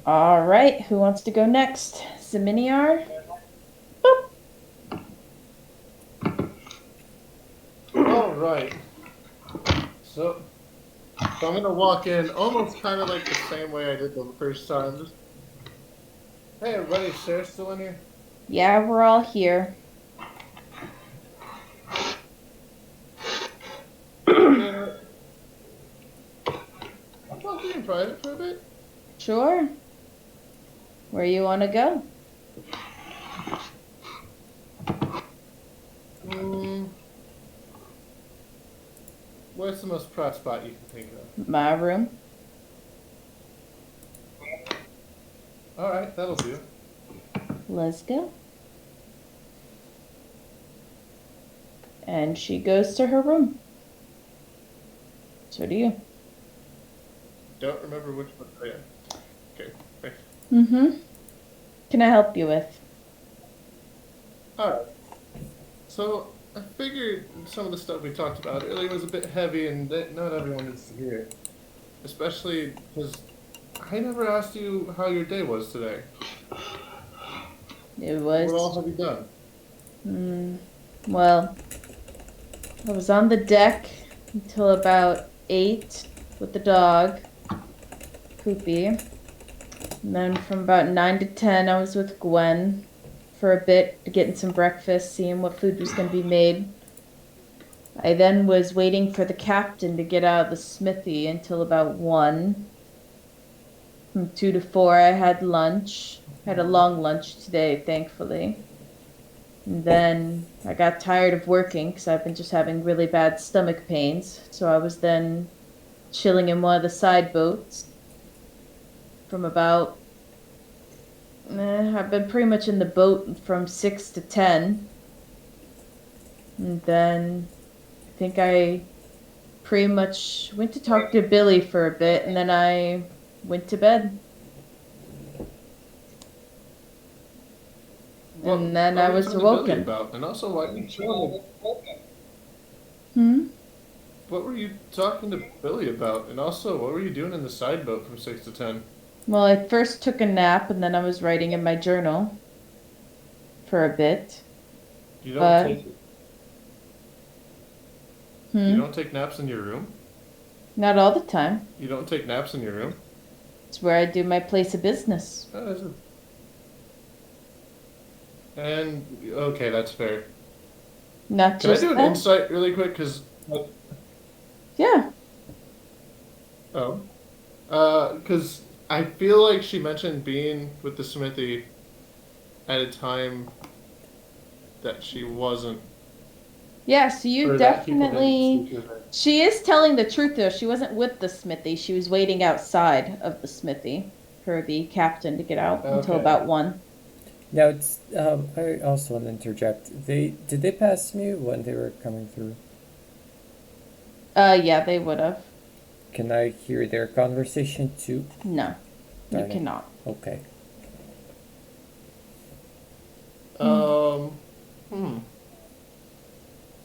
All right, who wants to go next? Zeminiar? All right. So I'm gonna walk in almost kind of like the same way I did the first time. Just, hey, everybody, is Sarah still in here? Yeah, we're all here. Sarah, I'll talk to you in private for a bit. Sure. Where you want to go? Hmm, where's the most private spot you can think of? My room. All right, that'll do. Let's go. And she goes to her room. So do you. Don't remember which one. Oh, yeah. Okay, thanks. Mm-hmm. Can I help you with? All right. So I figured some of the stuff we talked about earlier was a bit heavy, and that not everyone needs to hear it. Especially because I never asked you how your day was today. It What all was, have you done? well, I was on the deck until about 8 with the dog, Poopy. And then from about 9 to 10, I was with Gwen for a bit, getting some breakfast, seeing what food was going to be made. I then was waiting for the captain to get out of the smithy until about 1. From 2 to 4, I had lunch. Had a long lunch today, thankfully. And then I got tired of working because I've been just having really bad stomach pains. So I was then chilling in one of the side boats from about, I've been pretty much in the boat from 6 to 10. And then I think I pretty much went to talk to Billy for a bit and then I went to bed. What And then what I were you was talking to Billy awoken. about? And also, why didn't you tell me? Hmm? What were you talking to Billy about? And also, what were you doing in the side boat from 6 to 10? Well, I first took a nap and then I was writing in my journal for a bit. You don't But, take you hmm, don't take naps in your room. not all the time. You don't take naps in your room. It's where I do my place of business. That is and okay, that's fair. Not Can I do just an that. insight really quick? Yeah. Oh, because I feel like she mentioned being with the Smithy at a time that she wasn't, Yeah, so you or that people didn't definitely. speak of it. She is telling the truth, though. She wasn't with the smithy. She was waiting outside of the smithy for the captain to get out until Okay. about 1. Now it's I also want to interject. Did they pass me when they were coming through? Yeah, they would have. Can I hear their conversation too? No, you Darn it. cannot. Okay. Hmm. Um. Hmm.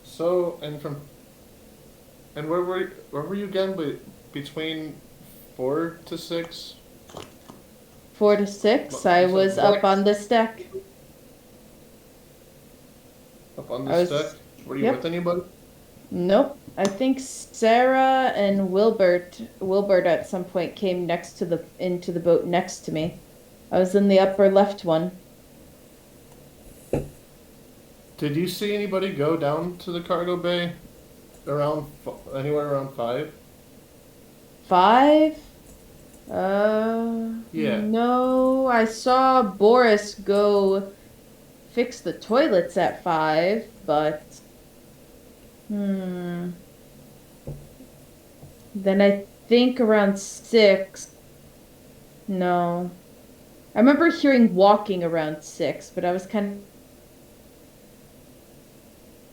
So and where were you again? Between 4 to 6. 4 to 6, What I you said was up on this deck. up on I this deck. was, Were you with yep. anybody? Nope. I think Sarah and Wilbert at some point came next to the into the boat next to me. I was in the upper left one. Did you see anybody go down to the cargo bay anywhere around 5? 5? Yeah. No, I saw Boris go fix the toilets at 5, but hmm. Then I think around 6. No. I remember hearing walking around 6, but I was kind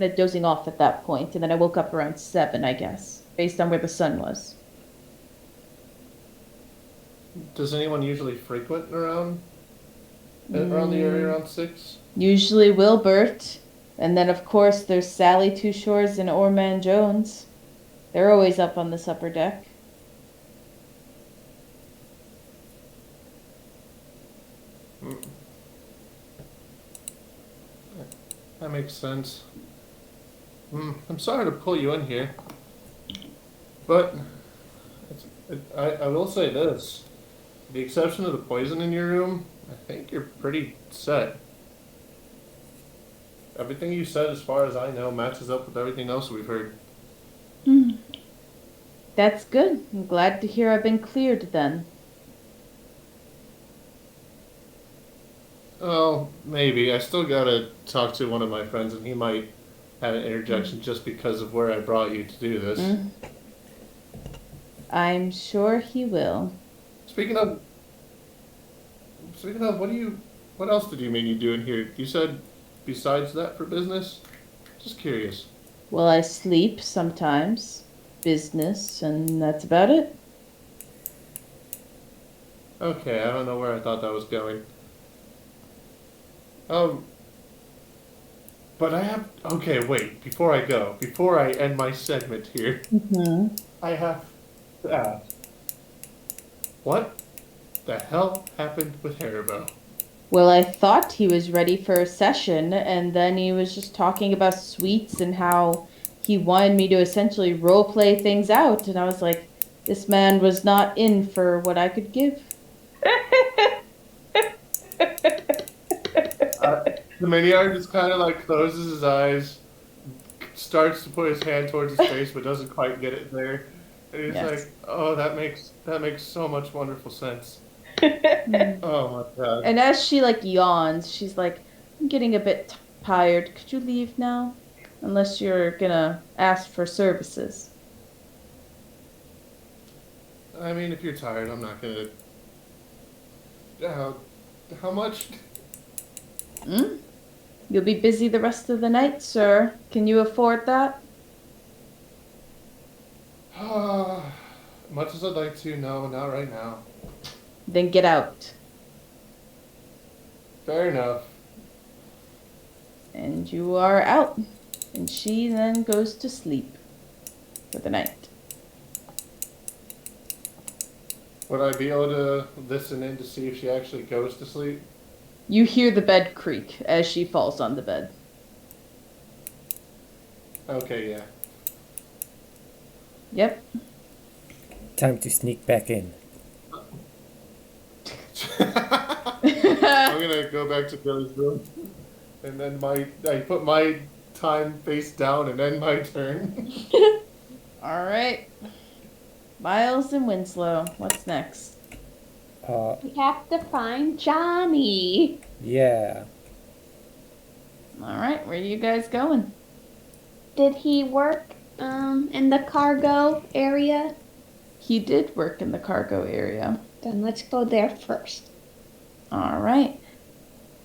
of dozing off at that point, and then I woke up around 7, I guess, based on where the sun was. Does anyone usually frequent around the area Mm, around 6? usually Wilbert, and then of course there's Sally Two Shores and Orman Jones. They're always up on this upper deck. Mm, that makes sense. I'm sorry to pull you in here, but I will say this. With the exception of the poison in your room, I think you're pretty set. Everything you said, as far as I know, matches up with everything else we've heard. Hmm. That's good. I'm glad to hear I've been cleared then. Oh, maybe. I still gotta talk to one of my friends, and he might have an interjection just because of where I brought you to do this. Mm. I'm sure he will. Speaking of, what else did you mean you do in here? You said besides that for business? Just curious. Well, I sleep sometimes, business, and that's about it. Okay, I don't know where I thought that was going. Um, but I have. Okay, wait. Before I end my segment here, Mm-hmm. I have to ask, what the hell happened with Haribo? Well, I thought he was ready for a session, and then he was just talking about sweets and how he wanted me to essentially role play things out. And I was like, this man was not in for what I could give. The Miniard just kind of like closes his eyes, starts to put his hand towards his face, but doesn't quite get it there. And he's Yes. like, "Oh, that makes so much wonderful sense." Mm. Oh my god. And as she like yawns, she's like, I'm getting a bit tired. Could you leave now? Unless you're gonna ask for services. I mean, if you're tired, I'm not gonna. How, how much? Hmm? You'll be busy the rest of the night, sir. Can you afford that? Much as I'd like to, no, not right now. Then get out. Fair enough. And you are out. And she then goes to sleep for the night. Would I be able to listen in to see if she actually goes to sleep? You hear the bed creak as she falls on the bed. Okay, yeah. Yep. Time to sneak back in. I'm gonna go back to Billy's room, and then I put my time face down and end my turn. All right. Miles and Winslow. What's next? We have to find Johnny. Yeah. All right. Where are you guys going? Did he work in the cargo area? He did work in the cargo area. Then let's go there first. All right.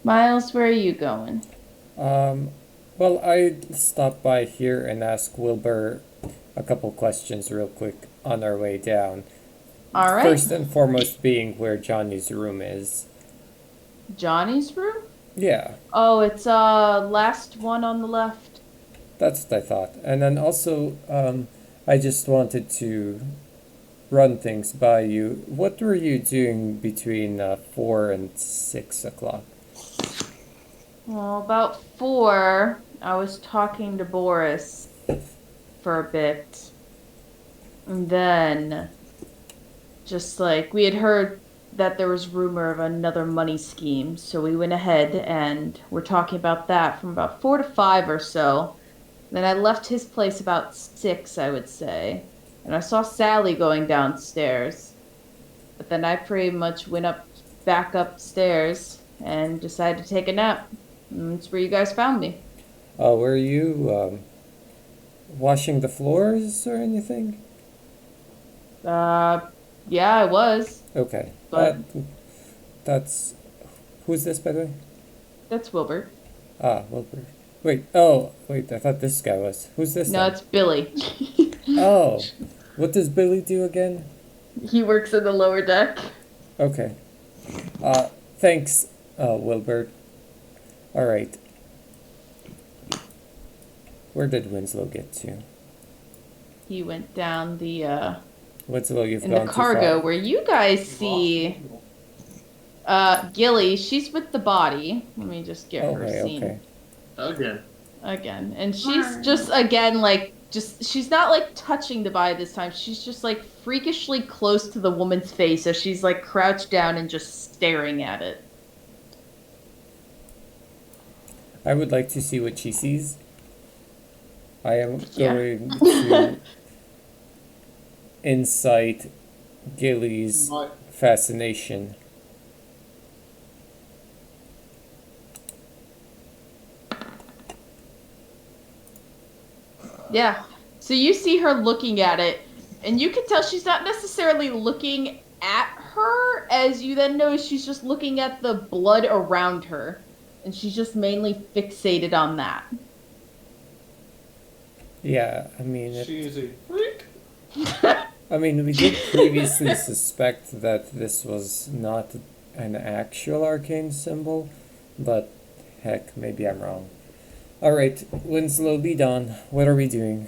Miles, where are you going? Well, I'd stop by here and ask Wilbur a couple questions real quick on our way down. All right. First and foremost being where Johnny's room is. Johnny's room? Yeah, Oh, it's last one on the left. that's what I thought. And then also, I just wanted to run things by you. What were you doing between 4 and 6 o'clock? Well, about 4, I was talking to Boris for a bit. And then, just like, we had heard that there was rumor of another money scheme, so we went ahead and were talking about that from about 4 to 5 or so. Then I left his place about 6, I would say. And I saw Sally going downstairs. But then I pretty much went back upstairs and decided to take a nap. And that's where you guys found me. Were you washing the floors or anything? Yeah, I was. Okay. But- That's. Who's this, by the way? That's Wilbur. Wilbur. Wait, I thought this guy was. Who's this? No, then? it's Billy. Oh, what does Billy do again? He works in the lower deck. Okay. Thanks, Wilbur. Alright. Where did Winslow get to? He went down the Winslow, you've in gone the too cargo far. where you guys see Gilly, she's with the body. Let me just get her Okay, scene okay. Again. and she's just again like just she's not like touching the body this time. She's just like freakishly close to the woman's face as she's like crouched down and just staring at it. I would like to see what she sees. I am Yeah. going to incite Gilly's My, fascination. Yeah. So you see her looking at it, and you can tell she's not necessarily looking at her, as you then notice she's just looking at the blood around her. And she's just mainly fixated on that. Yeah, I mean, she is a freak. we did previously suspect that this was not an actual arcane symbol, but heck, maybe I'm wrong. Alright, Winslow, lead on. What are we doing?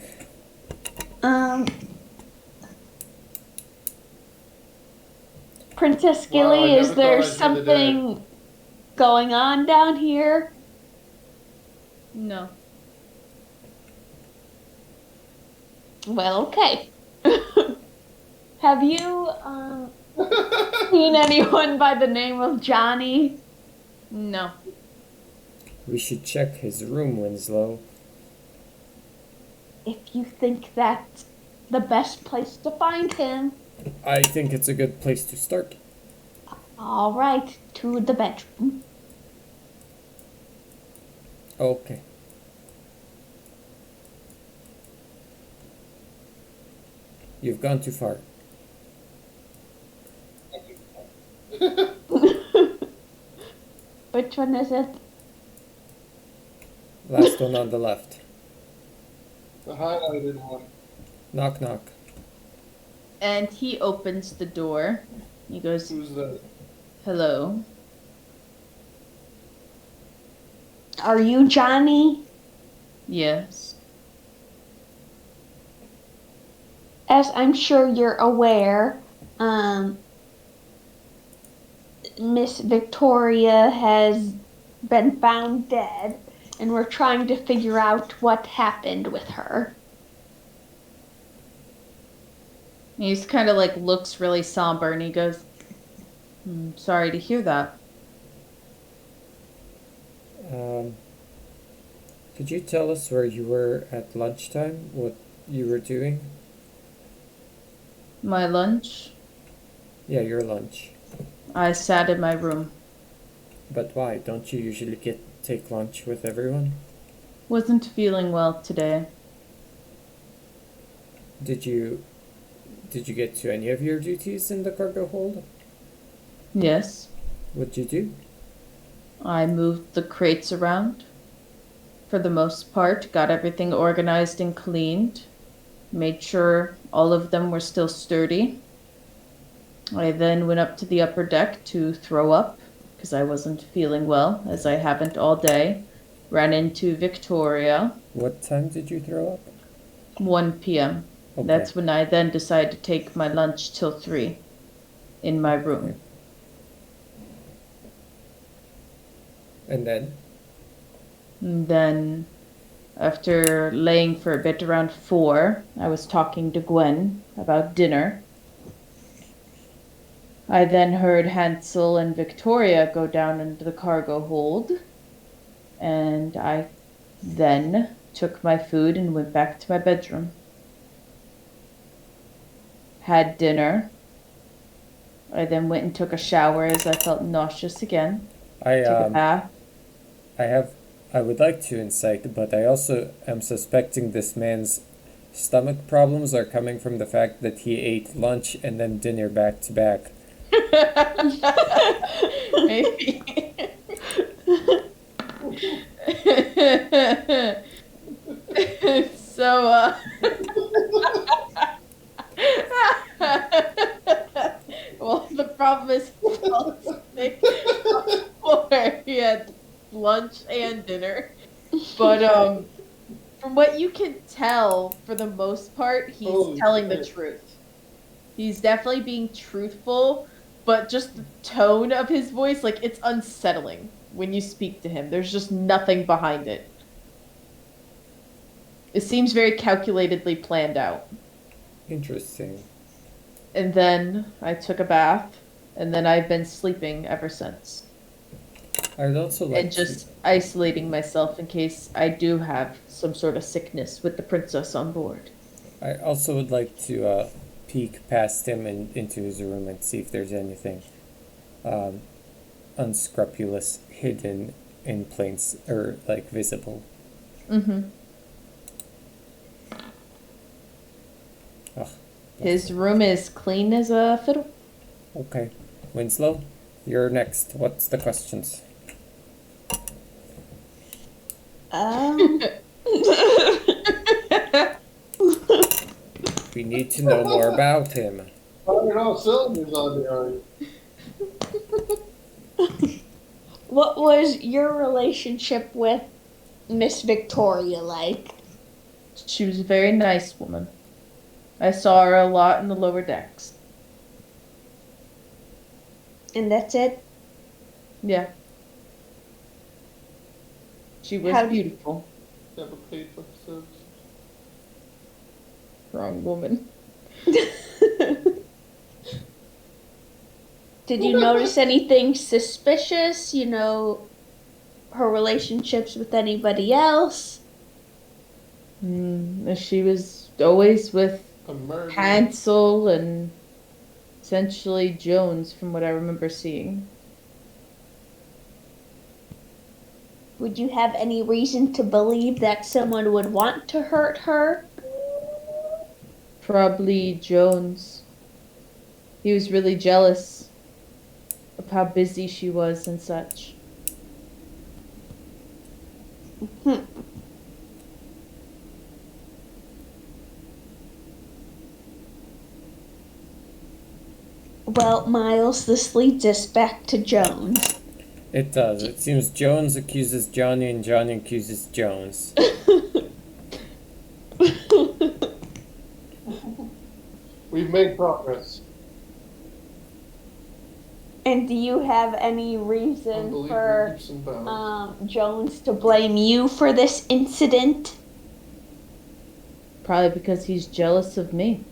Princess Wow, I Gilly, never is thought there I'd see the something going on down here? No. Well, okay. Have you seen anyone by the name of Johnny? No. We should check his room, Winslow. If you think that's the best place to find him. I think it's a good place to start. All right, to the bedroom. Okay. You've gone too far. Which one is it? Last one on the left. The highlighted one. Knock, knock. And he opens the door. He goes, Who's that? hello. Are you Johnny? Yes. As I'm sure you're aware, Miss Victoria has been found dead, and we're trying to figure out what happened with her. He's kind of like looks really somber and he goes, sorry to hear that. Could you tell us where you were at lunchtime? What you were doing? My lunch? Yeah, your lunch. I sat in my room. But why? Don't you usually take lunch with everyone? Wasn't feeling well today. Did you get to any of your duties in the cargo hold? Yes. What'd you do? I moved the crates around. For the most part, got everything organized and cleaned. Made sure all of them were still sturdy. I then went up to the upper deck to throw up, because I wasn't feeling well, as I haven't all day. Ran into Victoria, What time did you throw up? 1 p.m. Okay. That's when I then decided to take my lunch till 3 in my room. And then? And then, after laying for a bit around 4, I was talking to Gwen about dinner. I then heard Hansel and Victoria go down into the cargo hold, and I then took my food and went back to my bedroom. Had dinner. I then went and took a shower as I felt nauseous again. Took a bath. I would like to incite, but I also am suspecting this man's stomach problems are coming from the fact that he ate lunch and then dinner back to back. Maybe. So, well, the problem is he fell sick before he had lunch and dinner. But, from what you can tell, for the most part, he's Holy telling the shit. truth. He's definitely being truthful, but just the tone of his voice, like, it's unsettling when you speak to him. There's just nothing behind it. It seems very calculatedly planned out. Interesting. And then I took a bath, and then I've been sleeping ever since. I'd also like And just isolating myself in case I do have some sort of sickness with the princess on board. I also would like to peek past him and into his room and see if there's anything unscrupulous hidden in plain or like visible. Mm-hmm. Ugh, His room is clean as a fiddle. okay. Winslow, you're next. What's the questions? Um, We need to know more about him. Firing all cylinders on me, are you? what was your relationship with Miss Victoria like? She was a very nice woman. I saw her a lot in the lower decks. And that's it? Yeah. She was How- beautiful. Never paid for service. Wrong woman. Did you notice anything suspicious? You know, her relationships with anybody else? She was always with A murder. Hansel and essentially Jones, from what I remember seeing. Would you have any reason to believe that someone would want to hurt her? Probably Jones. He was really jealous of how busy she was and such. Well, Miles, this leads us back to Jones. It does. It seems Jones accuses Johnny and Johnny accuses Jones. We've made progress. And do you have any reason Unbelievable for leaps and bounds. Jones to blame you for this incident? Probably because he's jealous of me.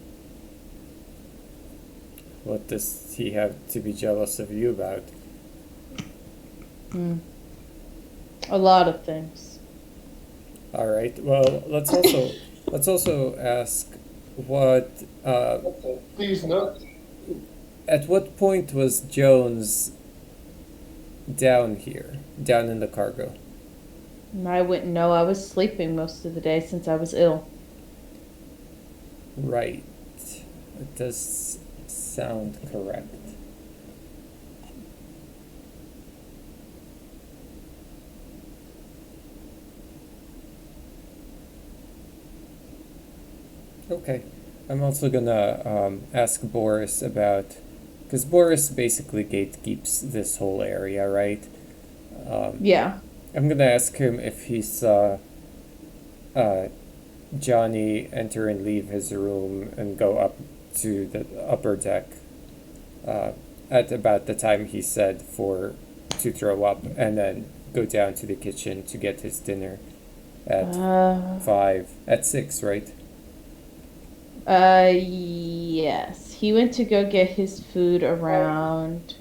What does he have to be jealous of you about? A lot of things. All right. Well, let's also ask what Please note. at what point was Jones down here, down in the cargo? I wouldn't know. I was sleeping most of the day since I was ill. Right. It does sound correct. Okay. I'm also gonna ask Boris about, because Boris basically gatekeeps this whole area, right? Yeah. I'm gonna ask him if he saw Johnny enter and leave his room and go up to the upper deck at about the time he said to throw up, and then go down to the kitchen to get his dinner at 6, right? Yes. He went to go get his food around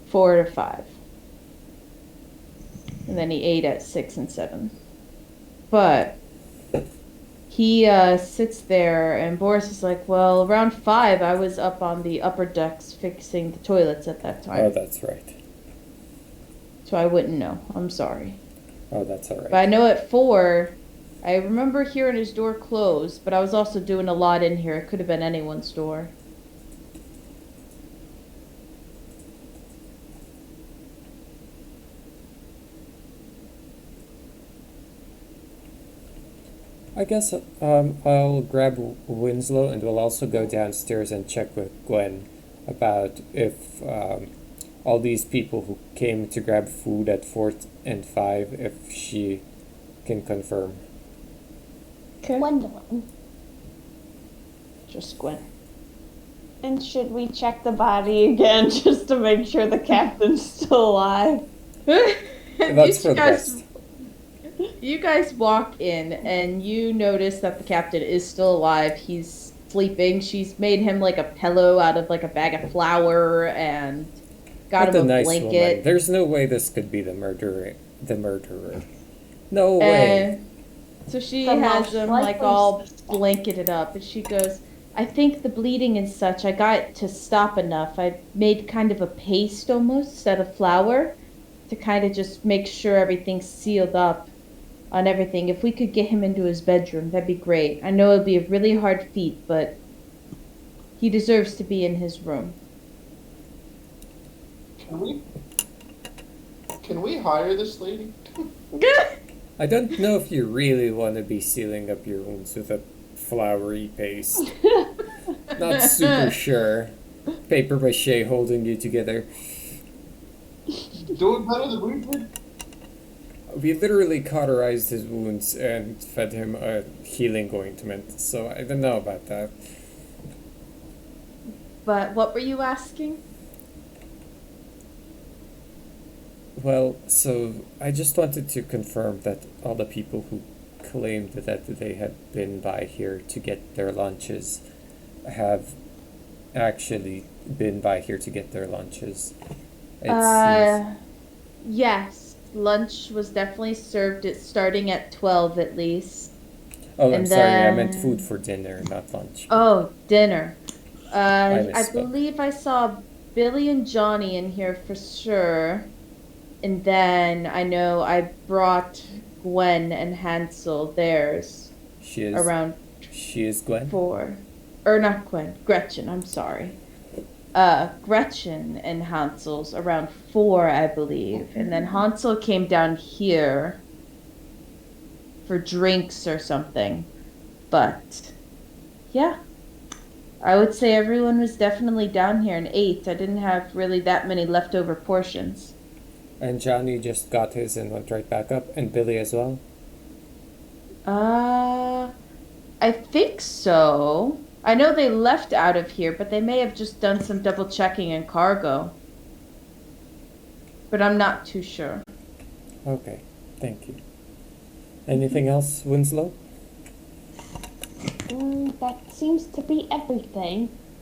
4 to 5. And then he ate at 6 and 7. But he sits there, and Boris is like, well, around 5, I was up on the upper decks fixing the toilets at that time. Oh, that's right. So I wouldn't know. I'm sorry. Oh, that's all right. But I know at 4, I remember hearing his door close, but I was also doing a lot in here. It could have been anyone's door. I guess I'll grab Winslow, and we'll also go downstairs and check with Gwen about if all these people who came to grab food at 4 and 5, if she can confirm. Okay. Gwendolyn. Just Gwen. And should we check the body again just to make sure the captain's still alive? That's for the best. You guys walk in and you notice that the captain is still alive. He's sleeping. She's made him like a pillow out of like a bag of flour and got What him a a nice blanket. woman. There's no way this could be the murderer. No way. And so she The has most him like likely all suspect. blanketed up, and she goes, "I think the bleeding and such, I got to stop enough. I made kind of a paste almost out of flour to kind of just make sure everything's sealed up on everything. If we could get him into his bedroom, that'd be great. I know it'd be a really hard feat, but he deserves to be in his room." Can we hire this lady? I don't know if you really want to be sealing up your wounds with a floury paste. Not super sure. Paper mache holding you together. Do it better than we did. We literally cauterized his wounds and fed him a healing ointment, so I don't know about that. But what were you asking? Well, so I just wanted to confirm that all the people who claimed that they had been by here to get their lunches have actually been by here to get their lunches. It seems- Yes. Lunch was definitely served at starting at 12 at least. Oh, I'm and sorry, I meant then- food for dinner, not lunch. Oh, dinner. I misspoke. believe I saw Billy and Johnny in here for sure. And then I know I brought Gwen and Hansel theirs She is around She is Gwen. 4. Or not Gwen, Gretchen, I'm sorry. Gretchen and Hansel's around 4, I believe. And then Hansel came down here for drinks or something. But, yeah. I would say everyone was definitely down here and ate. I didn't have really that many leftover portions. And Johnny just got his and went right back up, and Billy as well. I think so. I know they left out of here, but they may have just done some double checking in cargo. But I'm not too sure. Okay, thank you. Anything else, Winslow? That seems to be everything.